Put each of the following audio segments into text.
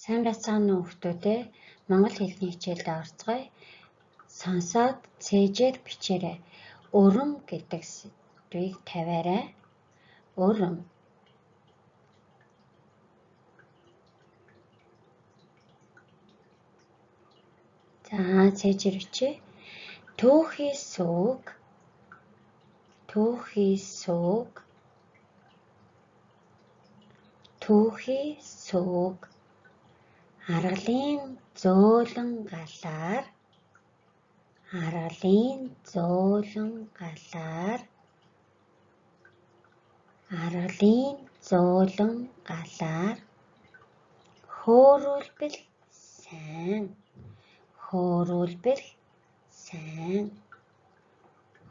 Сайн байцгаана уу хүүхдүүдээ. Монгол хэлний хичээлд орцгоё. Сонсоод цээжээр бичээрэй. Өрөм гэдэг сэдвийг тавиарай. Өрөм. За цээжээр бичээ. Түүхий сүүг. Түүхий сүүг. Түүхий сүүг. Аргалын зөөлөн галаар. Аргалын зөөлөн галаар. Аргалын зөөлөн галаар. Хөөрүүлбэл сайн. Хөөрүүлбэл сайн.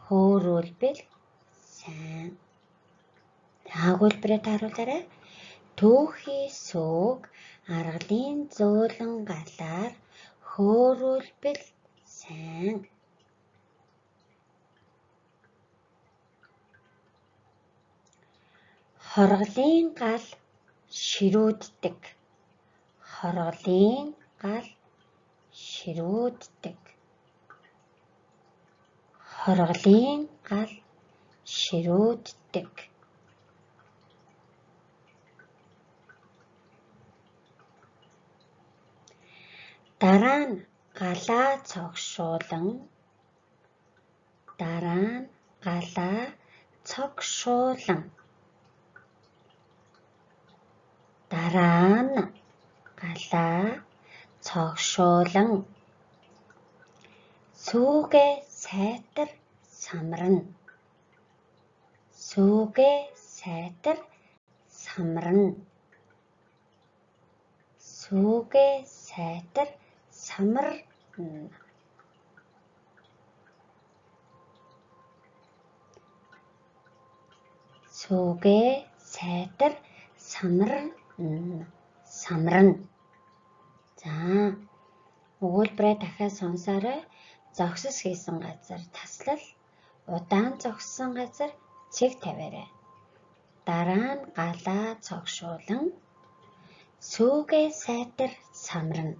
Хөөрүүлбэл сайн. Агуулбараа тааруулаарай. Түүхий сүүг аргалын зөөлөн галаар хөөрүүлбэл сайн. Хорголын гал ширүүддэг. Хорголын гал ширүүддэг. Хорголын гал ширүүддэг. Дараа нь галаа цогшуулан. Дараа нь галаа цогшуулан. Дараа нь галаа цогшуулан. Сүүгээ сайтар самрана. Сүүгээ сайтар самрана. Сүүгээ сайтар самарна. Сүүгээ сайтар самарна. Самрана. За өгүүлбэрээ дахиад сонсоорой. Зогсос хийсэн газар таслал, удаан зогссон газар цэг тавиарай. Дараа нь галаа цогшуулан. Сүүгээ сайтар самрана.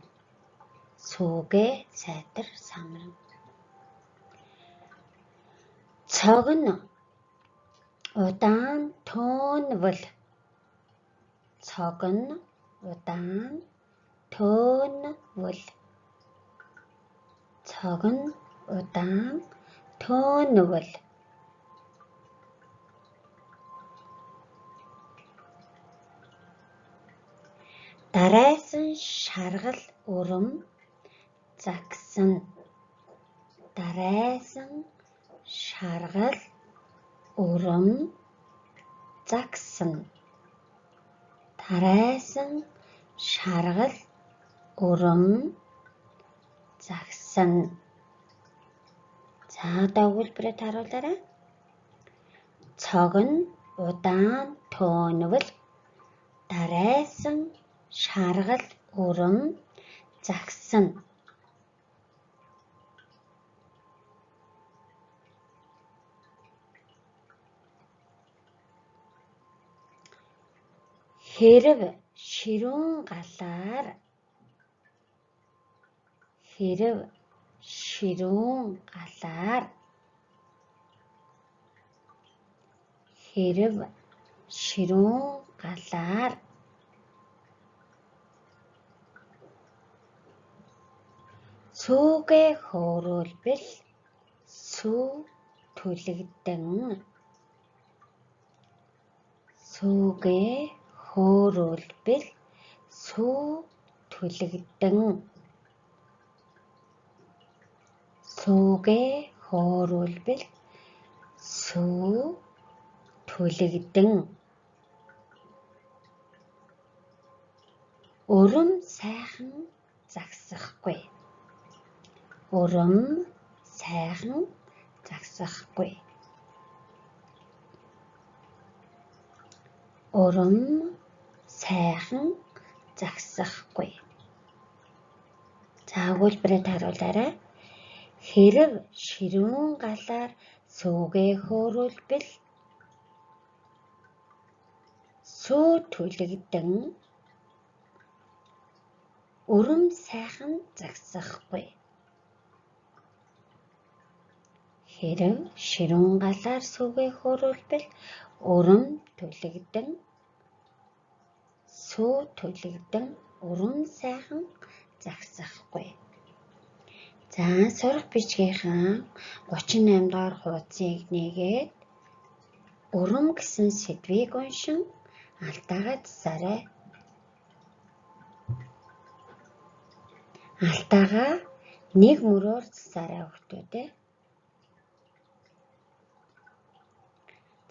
Сүүгээ сайтар самрана. Цогно удаан төөнвөл. Цогно удаан төөнвөл. Цогно удаан төөнвөл. Дарайсан шаргал өрөм загсана. Дарайсан шаргал өрөм загсана. Дарайсан шаргал өрөм загсана. За өгүүлбэрээ тааруулаарай. Цогно удаан төөнвөл. Дарайсан шаргал өрөм загсана. Хэрв ширүүн галаар. Хэрв ширүүн галаар. Хэрв ширүүн галаар. Сүүгээ хөөрүүлбэл сүү түлэгдэн. Сүүгээ хөөрүүлбэл сүү түлэгдэн. Сүүгээ хөөрүүлбэл сүү түлэгдэн. Өрөм сайхан загсахгүй. Өрөм сайхан загсахгүй. Өрөм сайхан загсахгүй. За өгүүлбэрээ тааруулаарай. Хэрв ширүүн галаар сүүгээ хөөрүүлбэл сүү түлэгдэн. Урам сайхан загсахгүй. Хэрэв ширүүн галаар сүүгээ хөөрүүлбэл урам түлэгдэн, сүү түлэгдэн урам сайхан загсахгүй. За сурах бичгийнхаа 38 дугаар хуудсыг нээгээд урам гэсэн сэдвийг уншин алтаагаа засаарай. Алтаагаа нэг мөрөөр засаарай хүүхдүүдээ.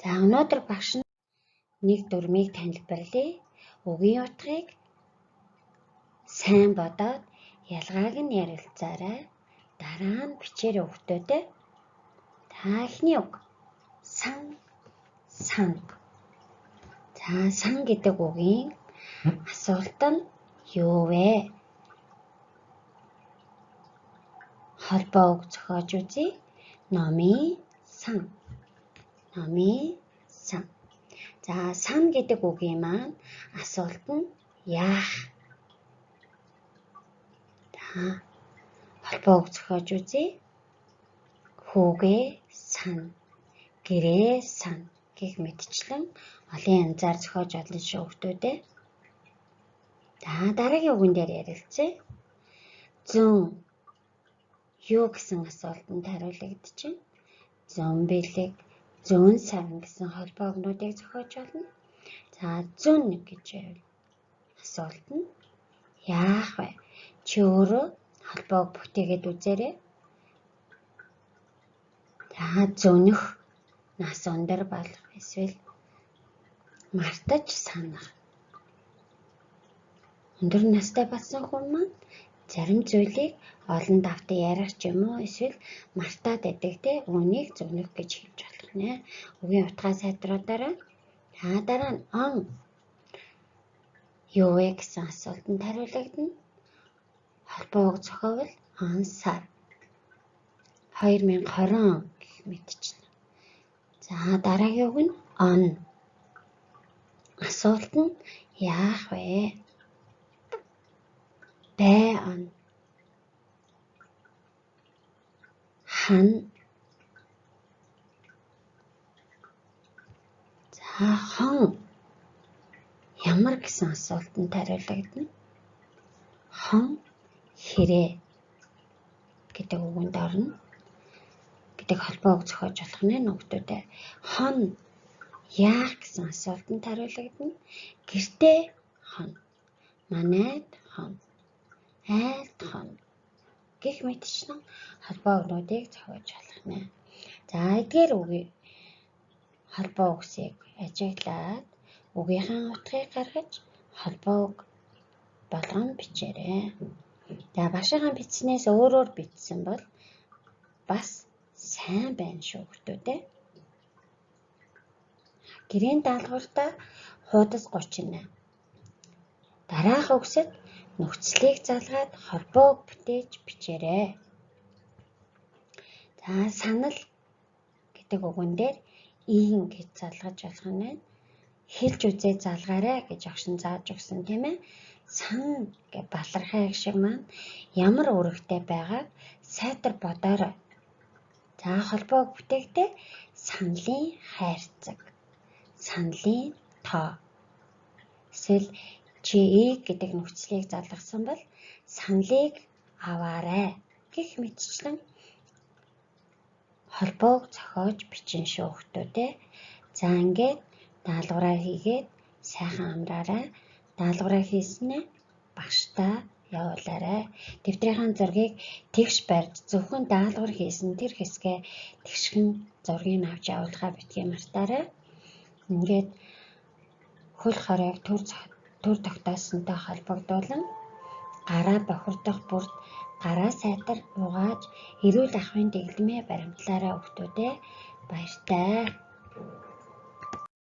За өнөөдөр багш нь нэг дүрмийг танилцуулъя. Үгийн утгыг сайн бодоод ялгааг нь ярилцаарай. Дараа нь бичээрэй хүүхдүүдээ. Та эхний үг сан. Сан. За сан гэдэг үгийн асуулт нь юу вэ? Холбоо үг зохиож үзье. Номын сан. Номын сан. За сан гэдэг үгийн маань асуулт нь яах? За холбоо үг зохиож үзье. Хүүгээ сан. Гэрээ сан гэх мэтчлэн олон янзаар зохиож олно шүү хүүхдүүдээ. За дараагийн үгэн дээр ярилцъя. Зүүн юу гэсэн асуултанд хариулагдчихэв. Зүүн бэлэг, зүүн сарн гэсэн холбоо үгнүүдийг зохиож олно. За зүүн гэж асуулт нь яах вэ? Чи өөрөө холбоог бүтээгээд үзээрэй. За зөнөх, нас өндөр болох эсвэл мартаж санах. Өндөр настай болсон хүн маань зарим зүйлийг олон давтан ярих ч юм уу эсвэл мартаад байдаг те үүнийг зөнөх гэж хэлж болох нэ. Үгийн утгаа сайдруулаарай. Дараа нь он юу вэ гэсэн асуултанд хариулагдана. Холбоо үг зохиовол он сар 2020 он гэх мэтчлэн. За дараагийн үг нь он. Асуулт нь яах вэ? Бай он. Хан. За хон. Ямар гэсэн асуултанд хариулагдана. Хон хэрэг гэдэг үгэнд орно. Гэдэг холбоо үг зохиож болох нэ нөхдүүдээ. Хон яах гэсэн асуултанд хариулагдана. Гэртээ хон. Манайд хон. Айлд хон гэх мэтчлэн холбоо үгнүүдийг зохиож болох нэ. За эдгээр үгийн холбоо үгсийг ажиглаад үгийнхаа утгыг гаргаж холбоо үг болгон бичээрэй. За багшийнхаа бичснээс өөрөөр бичсэн бол бас сайн байна шүү хүүхдүүдээ. Гэрийн даалгавартаа хуудас 38. Дараах үгсэд нөхцөлийг залгаад холбоо үг бүтээж бичээрэй. За санал гэдэг үгэн дээр ийн гэж залгаж болох нь байна. Хэлж үзээ залгаарай гэж агшин зааж өгсөн тийм ээ. Сан гэж балархай шиг маань ямар үүрэгтэй байгааг сайтар бодоорой. За холбоо үг бүтээхдээ саналын хайрцаг, саналын тоо. Эсвэл чи гэдэг нөхцөлийг залгасан бол саналыг аваарай гэх мэтчлэн холбоог зохиож бичин шүү хүүхдүүдээ. За ингээд даалгавраа хийгээд сайхан амраарай. Даалгавраа хийснээ багштай явуулаарай. Дэвтрийн зургийг тэгш барьж зөвхөн даалгавар хийсэн тэр хэсгээ тэгшхэн зургийг авч явуулахаа битгий мартаарай. Ингээд хөл хоройг төр тогтоосонтой холбогдуулан гараа бохирдох бүрд гараа сайтар угааж эрүүл ахуйн дэглэмээ баримтлаарай хүүхдүүдээ. Баяртай.